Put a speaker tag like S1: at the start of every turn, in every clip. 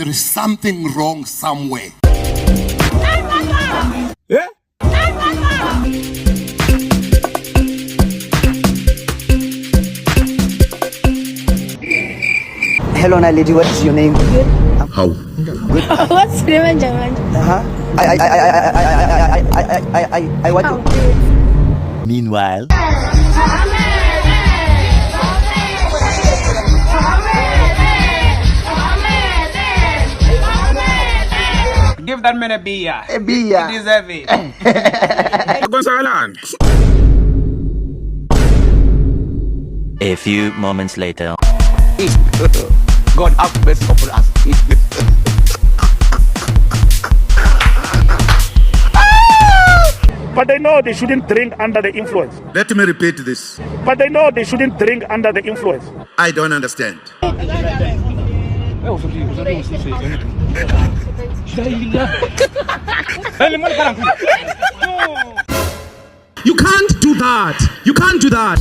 S1: there is something wrong somewhere.
S2: Yeah?
S3: Hello, lady. What is your name?
S1: How?
S3: Good.
S4: What's Suleiman Jaman?
S3: I want to. Meanwhile.
S2: Give that man a beer.
S3: A beer.
S2: He deserve it.
S5: A few moments later.
S3: God have mercy upon us.
S6: But they know they shouldn't drink under the influence.
S1: Let me repeat this.
S6: But they know they shouldn't drink under the influence.
S1: I don't understand.
S7: You can't do that. You can't do that.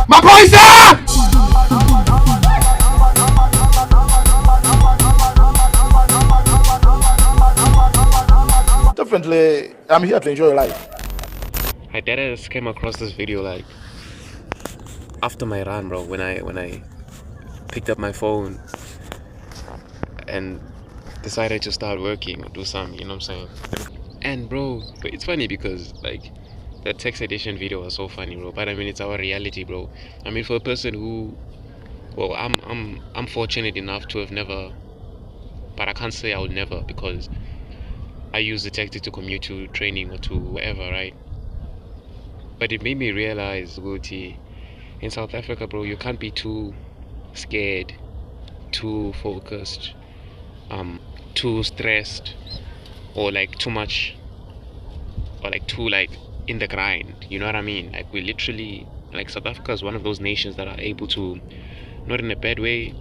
S1: My boys are!
S6: Definitely, I'm here to enjoy life.
S8: My dad just came across this video like after my run, bro, when I picked up my phone and decided to start working or do something, you know what I'm saying? And bro, it's funny because like the text edition video was so funny, bro, but I mean it's our reality, bro. I mean, for a person who, well, I'm fortunate enough to have never, but I can't say I would never, because I use the taxi to commute to training or to wherever, right? But it made me realize, Guti, in South Africa, bro, you can't be too scared, too focused, too stressed, or like too much, or like too like in the grind. You know what I mean? Like we literally, like South Africa is one of those nations that are able to, not in a bad way,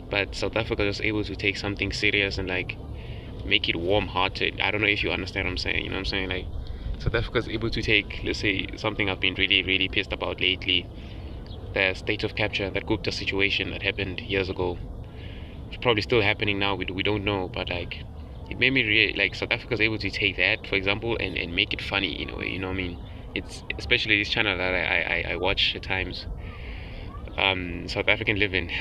S8: but South Africa is able to take something serious and like make it warm-hearted. I don't know if you understand what I'm saying. You know what I'm saying? Like South Africa is able to take, let's say, something I've been really pissed about lately, the state of capture, that Gupta situation that happened years ago. It's probably still happening now, we don't know, but like it made me like South Africa is able to take that, for example, and make it funny in a way, you know what I mean? It's especially this channel that I watch at times, South African Living.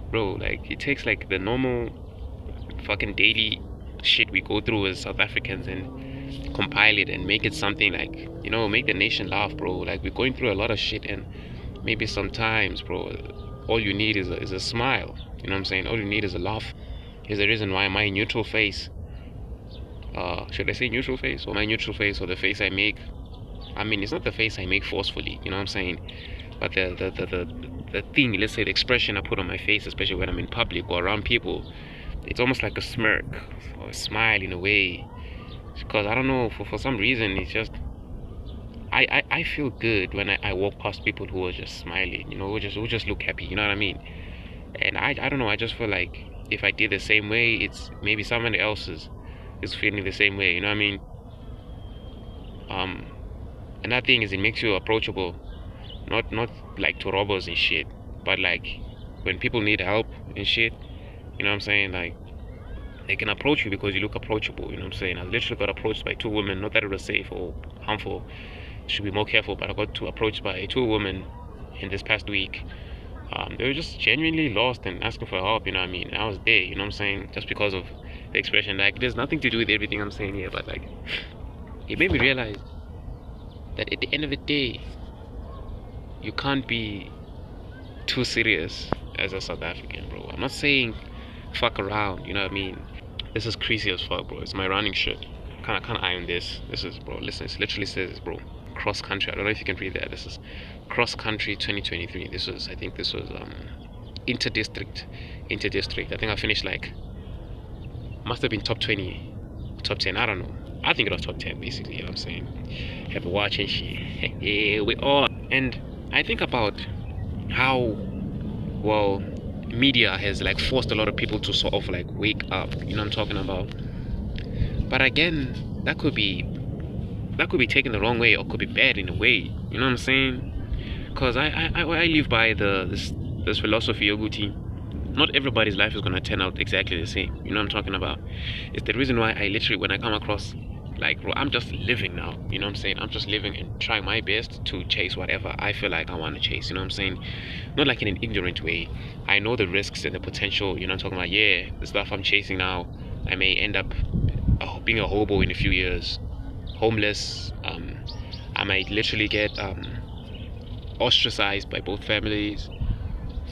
S8: Bro, like it takes like the normal fucking daily shit we go through as South Africans and compile it and make it something like, you know, make the nation laugh, bro. Like we're going through a lot of shit, and maybe sometimes, bro, all you need is a smile. You know what I'm saying? All you need is a laugh. Is the reason why my neutral face, should I say neutral face, or my neutral face, or the face I make, I mean, it's not the face I make forcefully, you know what I'm saying, but the thing, let's say the expression I put on my face, especially when I'm in public or around people, it's almost like a smirk or a smile in a way, because I don't know, for some reason, it's just I feel good when I walk past people who are just smiling, you know, who just look happy, you know what I mean? And I don't know, I just feel like if I did the same way, it's maybe someone else is feeling the same way, you know what I mean? Another thing is it makes you approachable, not like to robbers and shit, but like when people need help and shit, you know what I'm saying? Like they can approach you because you look approachable, you know what I'm saying? I literally got approached by 2 women, not that it was safe or harmful, should be more careful, but I got approached by 2 women in this past week. They were just genuinely lost and asking for help, you know what I mean? I was there, you know what I'm saying? Just because of the expression, like there's nothing to do with everything I'm saying here, but like it made me realize that at the end of the day, you can't be too serious as a South African, bro. I'm not saying fuck around, you know what I mean? This is crazy as fuck, bro. It's my running shirt. I can't iron this. This is, bro, listen, it literally says, bro, cross country. I don't know if you can read that. This is cross country 2023. This was, I think this was inter-district. I think I finished like, must have been top 20, top 10, I don't know. I think it was top 10 basically, you know what I'm saying? Have a watch and shit. Yeah, we all. And I think about how, well, media has like forced a lot of people to sort of like wake up, you know what I'm talking about? But again, that could be that could be taken the wrong way or could be bad in a way. You know what I'm saying? Because I live by this philosophy, Oguti. Not everybody's life is gonna turn out exactly the same. You know what I'm talking about? It's the reason why I literally, when I come across, like, bro, I'm just living now. You know what I'm saying? I'm just living and trying my best to chase whatever I feel like I want to chase. You know what I'm saying? Not like in an ignorant way. I know the risks and the potential. You know what I'm talking about? Yeah, the stuff I'm chasing now, I may end up being a hobo in a few years, homeless. I might literally get ostracized by both families.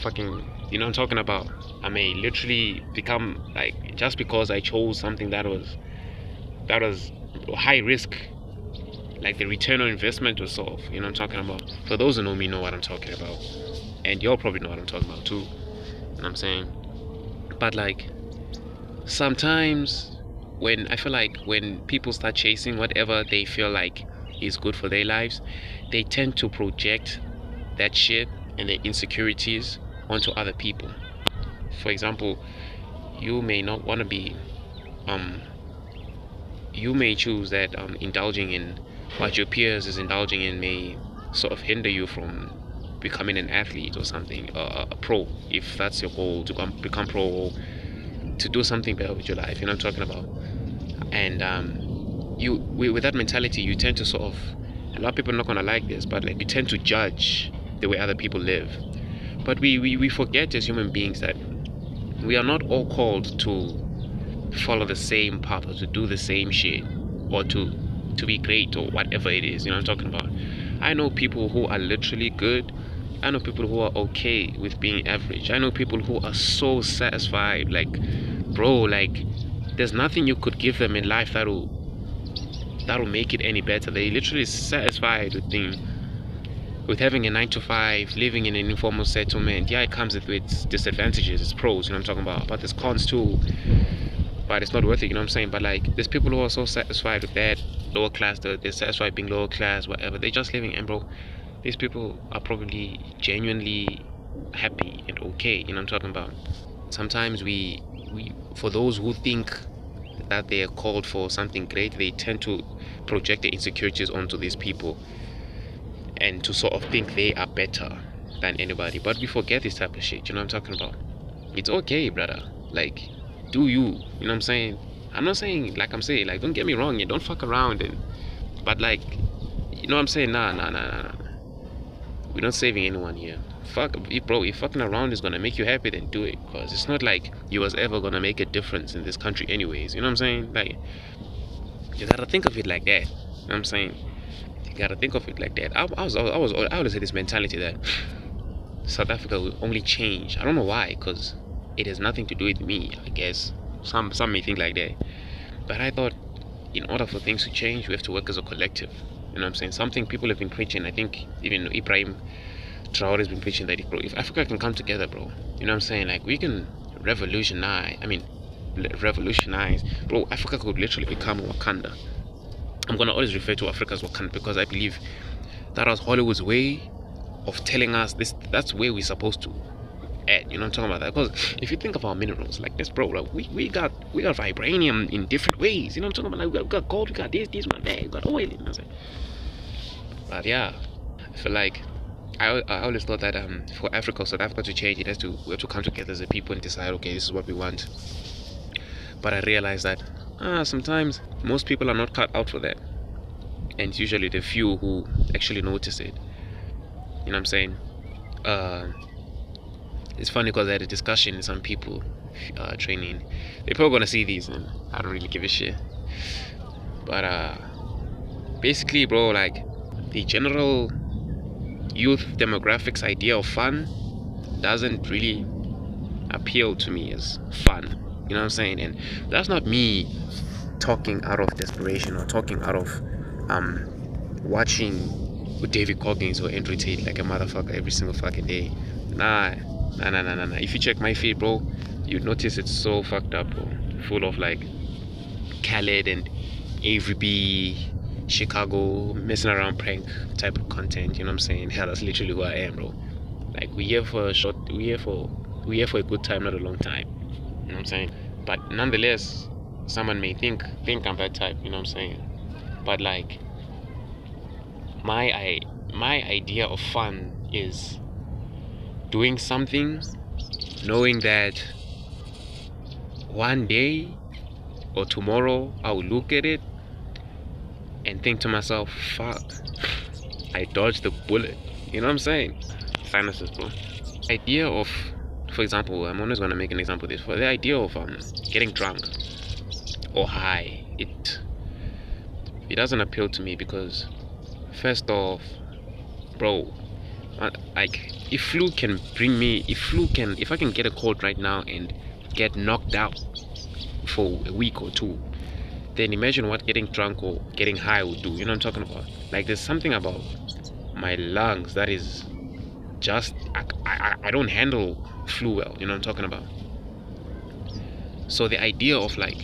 S8: Fucking, you know what I'm talking about? I may literally become, like, just because I chose something that was high risk, like the return on investment was off. You know what I'm talking about? For those who know me know what I'm talking about, and y'all probably know what I'm talking about too. You know what I'm saying? But like, sometimes when I feel like when people start chasing whatever they feel like is good for their lives, they tend to project that shit and their insecurities onto other people. For example, you may not want to be you may choose that indulging in what your peers is indulging in may sort of hinder you from becoming an athlete or something, a pro, if that's your goal, to become pro or to do something better with your life. You know what I'm talking about? And with that mentality, you tend to sort of, a lot of people are not going to like this, but like, you tend to judge the way other people live. But we forget as human beings that we are not all called to follow the same path or to do the same shit or to be great or whatever it is. You know what I'm talking about? I know people who are literally good. I know people who are okay with being average. I know people who are so satisfied, like, bro, like, there's nothing you could give them in life that'll make it any better. They literally satisfied with having a 9-to-5, living in an informal settlement. Yeah, it comes with its disadvantages, its pros, you know what I'm talking about, but there's cons too. But it's not worth it, you know what I'm saying? But like, there's people who are so satisfied with that, lower class, they're satisfied being lower class, whatever, they're just living. And bro, these people are probably genuinely happy and okay, you know what I'm talking about? Sometimes we for those who think that they are called for something great, they tend to project their insecurities onto these people and to sort of think they are better than anybody. But we forget this type of shit, you know what I'm talking about? It's okay, brother, like, do you know what I'm saying? I'm not saying, like I'm saying, like, don't get me wrong, yeah, don't fuck around, but like, you know what I'm saying? Nah. We're not saving anyone here. Fuck, bro, if fucking around is gonna make you happy, then do it, because it's not like you was ever gonna make a difference in this country anyways, you know what I'm saying? Like, you gotta think of it like that, you know what I'm saying? You gotta think of it like that. I always had this mentality that South Africa will only change. I don't know why, because it has nothing to do with me, I guess. Some may think like that, but I thought in order for things to change, we have to work as a collective. You know what I'm saying? Something people have been preaching. I think even Ibrahim Traore has been preaching that, bro, if Africa can come together, bro, you know what I'm saying? Like, we can revolutionize. Bro, Africa could literally become Wakanda. I'm gonna always refer to Africa as Wakanda because I believe that was Hollywood's way of telling us this. That's where we're supposed to add. You know what I'm talking about? That because if you think of our minerals like this, bro, like we got vibranium in different ways. You know what I'm talking about? Like, we got gold, we got this, one, that, we got oil. You know what I'm saying? But yeah, I feel like I always thought that for Africa or South Africa to change, we have to come together as a people and decide, okay, this is what we want. But I realized that sometimes most people are not cut out for that, and it's usually the few who actually notice it. You know what I'm saying? It's funny because I had a discussion with some people training. They're probably gonna see these, and I don't really give a shit. But basically, bro, like, the general youth demographics idea of fun doesn't really appeal to me as fun. You know what I'm saying? And that's not me talking out of desperation or talking out of watching David Goggins or Andrew Tate like a motherfucker every single fucking day. Nah. If you check my feed, bro, you notice it's so fucked up, bro. Full of like Khaled and Avery B, Chicago messing around prank type of content. You know what I'm saying? Hell, that's literally who I am, bro. Like, we here for a good time, not a long time. You know what I'm saying? But nonetheless, someone may think I'm that type. You know what I'm saying? But like, my idea of fun is doing something, knowing that one day or tomorrow I will look at it and think to myself, fuck, I dodged the bullet. You know what I'm saying? Sinuses, bro. Idea of, for example, I'm always gonna make an example of this. For the idea of getting drunk or high, it doesn't appeal to me because, first off, bro, like if I can get a cold right now and get knocked out for a week or two, then imagine what getting drunk or getting high would do. You know what I'm talking about? Like, there's something about my lungs that is just I don't handle flu well. You know what I'm talking about? So the idea of, like,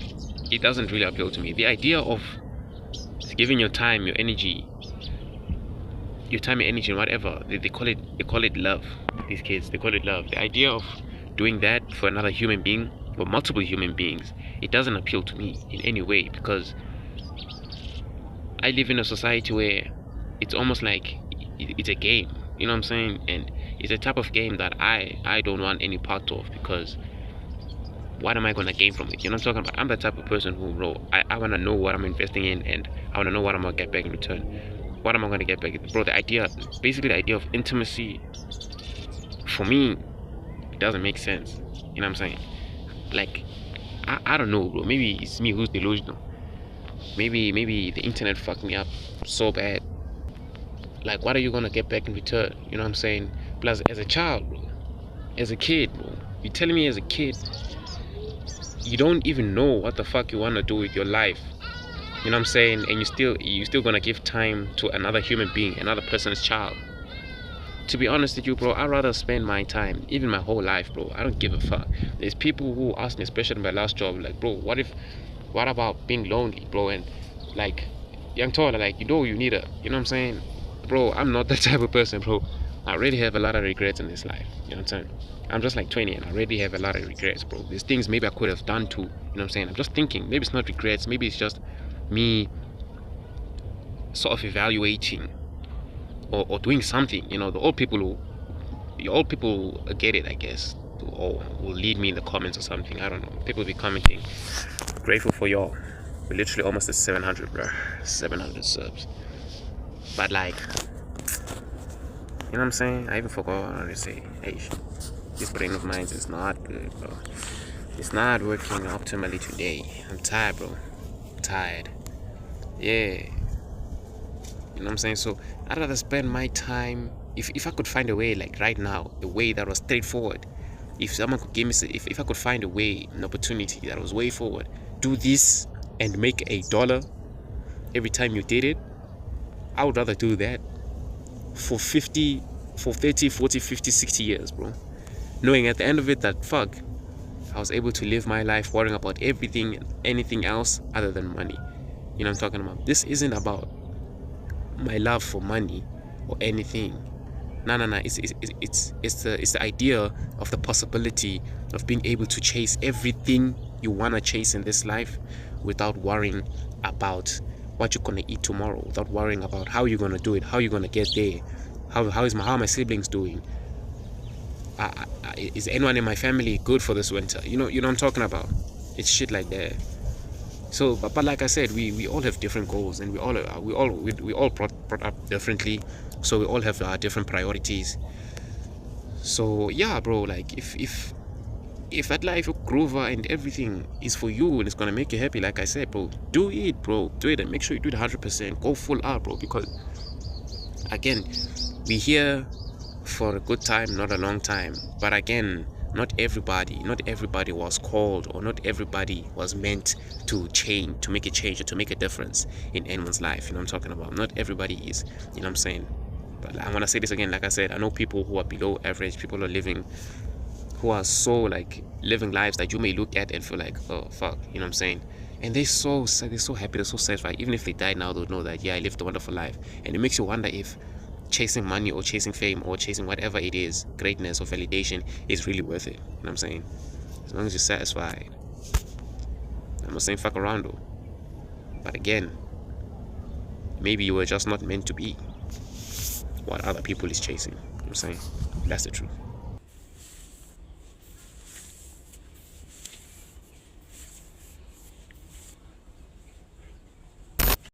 S8: it doesn't really appeal to me. The idea of giving your time, your energy, and whatever, they call it love. These kids, they call it love. The idea of doing that for another human being or multiple human beings, it doesn't appeal to me in any way, because I live in a society where it's almost like it's a game. You know what I'm saying? And it's a type of game that I don't want any part of, because what am I gonna gain from it? You know what I'm talking about? I'm the type of person who, bro, I wanna know what I'm investing in, and I wanna know what I'm gonna get back in return. What am I gonna get back? Bro, the idea of intimacy, for me, it doesn't make sense. You know what I'm saying? Like, I don't know, bro. Maybe it's me who's delusional. Maybe the internet fucked me up so bad. Like, what are you gonna get back in return? You know what I'm saying? Plus, as a child, bro, as a kid, bro, you're telling me as a kid, you don't even know what the fuck you wanna do with your life. You know what I'm saying? And you still gonna give time to another human being, another person's child. To be honest with you, bro, I'd rather spend my time, even my whole life, bro. I don't give a fuck. There's people who ask me, especially in my last job, like, bro, what about being lonely, bro? And like, young Tola, like, you need a, you know what I'm saying? Bro, I'm not that type of person, bro. I already have a lot of regrets in this life. You know what I'm saying? I'm just like 20 and I already have a lot of regrets, bro. There's things maybe I could have done too. You know what I'm saying? I'm just thinking, maybe it's not regrets, maybe it's just me sort of evaluating or doing something. You know, the old people get it, I guess, or will lead me in the comments or something. I don't know. People be commenting. Grateful for y'all. We're literally almost at 700, bro. 700 subs. But like, you know what I'm saying? I even forgot what I wanted to say. Hey, this brain of mine is not good, bro. It's not working optimally today. I'm tired, bro. Tired. Yeah. You know what I'm saying? So I'd rather spend my time, if I could find a way, like right now, a way that was straightforward. If someone could give me, if I could find a way, an opportunity that was way forward, do this and make $1 every time you did it, I would rather do that for 30, 40, 50, 60 years, bro. Knowing at the end of it that, fuck, I was able to live my life worrying about everything and anything else other than money. You know what I'm talking about? This isn't about my love for money or anything. No. It's the idea of the possibility of being able to chase everything you wanna chase in this life without worrying about what you're gonna eat tomorrow, without worrying about how you're gonna do it, how you're gonna get there, how are my siblings doing, is anyone in my family good for this winter? You know what I'm talking about? It's shit like that. So, but like I said, we all have different goals, and we all brought up differently, so we all have different priorities. So yeah, bro, like if that life of Groover and everything is for you and it's gonna make you happy, like I said, bro, do it, bro. Do it and make sure you do it 100%. Go full out, bro, because again, we're here for a good time, not a long time. But again, not everybody was called, or not everybody was meant to change, to make a change, or to make a difference in anyone's life. You know what I'm talking about? Not everybody is, you know what I'm saying? But I want to say this again, like I said, I know people who are below average, people who are so like living lives that you may look at and feel like, oh fuck, you know what I'm saying? And they're so happy, they're so satisfied. Even if they die now, they'll know that, yeah, I lived a wonderful life. And it makes you wonder if chasing money or chasing fame or chasing whatever it is, greatness or validation, is really worth it. You know what I'm saying? As long as you're satisfied. I'm not saying fuck around though. But again, maybe you were just not meant to be. what other people is chasing. I'm saying that's the truth.